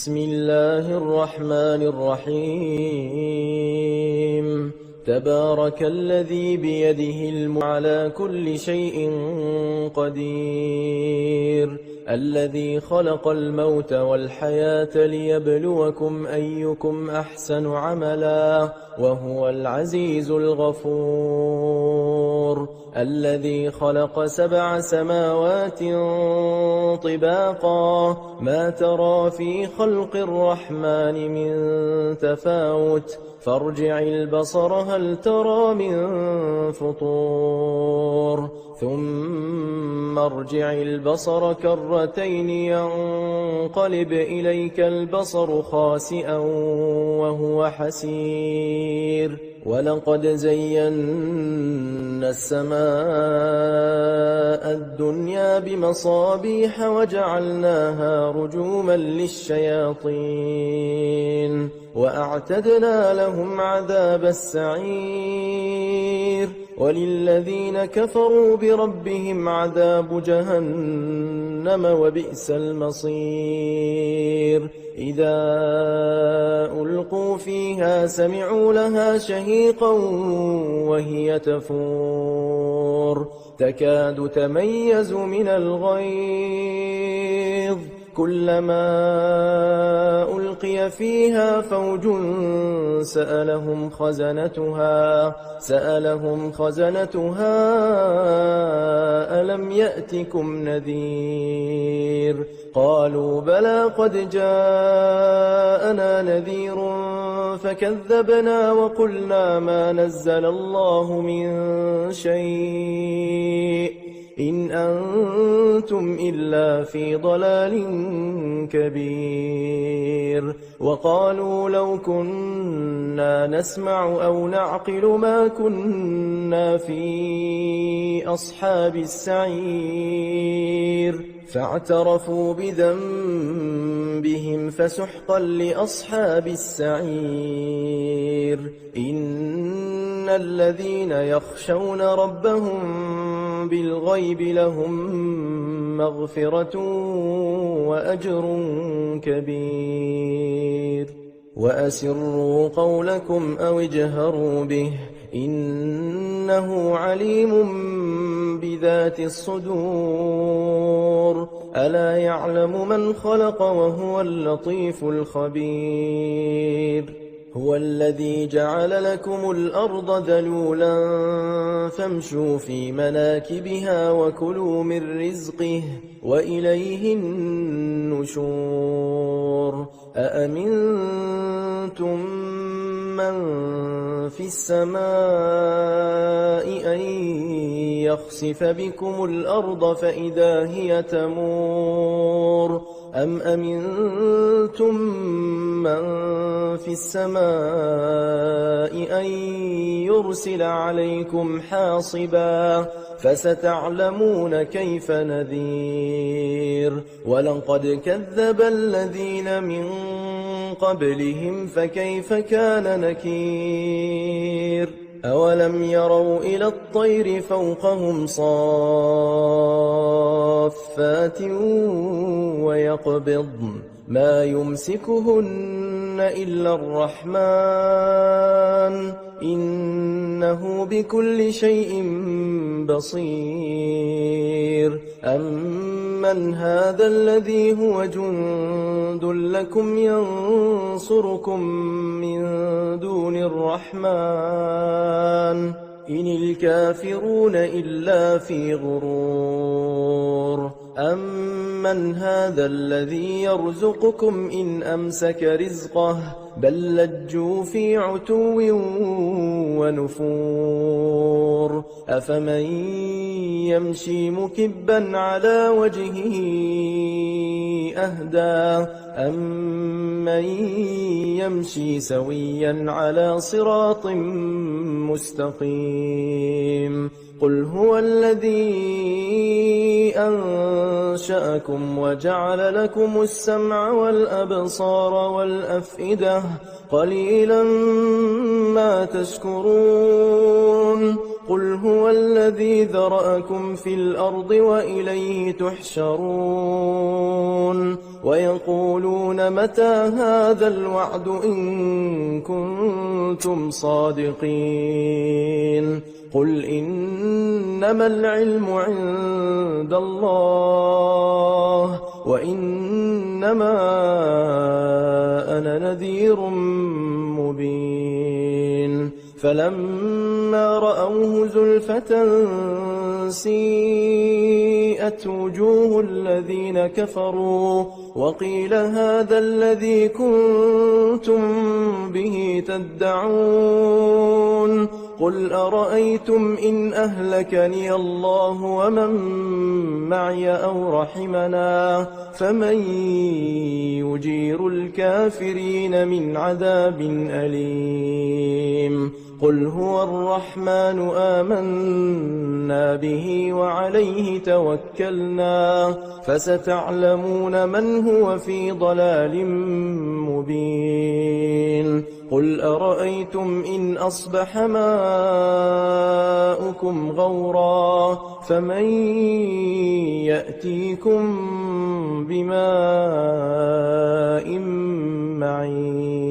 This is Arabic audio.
بسم الله الرحمن الرحيم تبارك الذي بيده الملك على كل شيء قدير الذي خلق الموت والحياة ليبلوكم أيكم أحسن عملا وهو العزيز الغفور الذي خلق 7 سماوات طباقا ما ترى في خلق الرحمن من تفاوت فارجع البصر هل ترى من فطور ثم ارجع البصر كرتين ينقلب إليك البصر خاسئا وهو حسير ولقد زينا السماء الدنيا بمصابيح وجعلناها رجوما للشياطين وأعتدنا لهم عذاب السعير وللذين كفروا بربهم عذاب جهنم وبئس المصير إذا ألقوا فيها سمعوا لها شهيقا وهي تفور تكاد تميز من الغيظ كلما ألقي فيها فوج سألهم خزنتها ألم يأتكم نذير قالوا بلى قد جاءنا نذير فكذبنا وقلنا ما نزل الله من شيء إن أنتم إلا في ضلال كبير وقالوا لو كنا نسمع أو نعقل ما كنا في أصحاب السعير فاعترفوا بذنبهم فسحقا لأصحاب السعير إن الذين يخشون ربهم بالغيب لهم مغفرة وأجر كبير وأسروا قولكم أو اجهروا به إنه عليم بذات الصدور ألا يعلم من خلق وهو اللطيف الخبير هو الذي جعل لكم الأرض ذلولا فامشوا في مناكبها وكلوا من رزقه وإليه النشور أأمنتم من في السماء أن يخسف بكم الأرض فإذا هي تمور أم أمنتم من في السماء أن يرسل عليكم حاصبا فستعلمون كيف نذير ولقد كذب الذين من قبلهم فكيف كان نكير أولم يروا إلى الطير فوقهم صافات ويقبضن ما يمسكهن إلا الرحمن إنه بكل شيء بصير أمن هذا الذي هو جند لكم ينصركم من دون الرحمن إن الكافرون إلا في غرور أمن هذا الذي يرزقكم إن أمسك رزقه بل لجوا في عتو ونفور أفمن يمشي مكبا على وجهه أهدى أمن يمشي سويا على صراط مستقيم قل هو الذي أنشأكم وجعل لكم السمع والأبصار والأفئدة قليلا ما تشكرون قل هو الذي ذرأكم في الأرض وإليه تحشرون ويقولون متى هذا الوعد إن كنتم صادقين قل إنما العلم عند الله وإنما أنا نذير مبين فلما رأوه زلفة سيئت وجوه الذين كفروا وقيل هذا الذي كنتم به تدعون قل أرأيتم إن أهلكني الله ومن معي أو رحمنا فمن يجير الكافرين من عذاب أليم قل هو الرحمن آمنا به وعليه توكلنا فستعلمون من هو في ضلال مبين قل أرأيتم إن أصبح ماؤكم غورا فمن يأتيكم بماء معين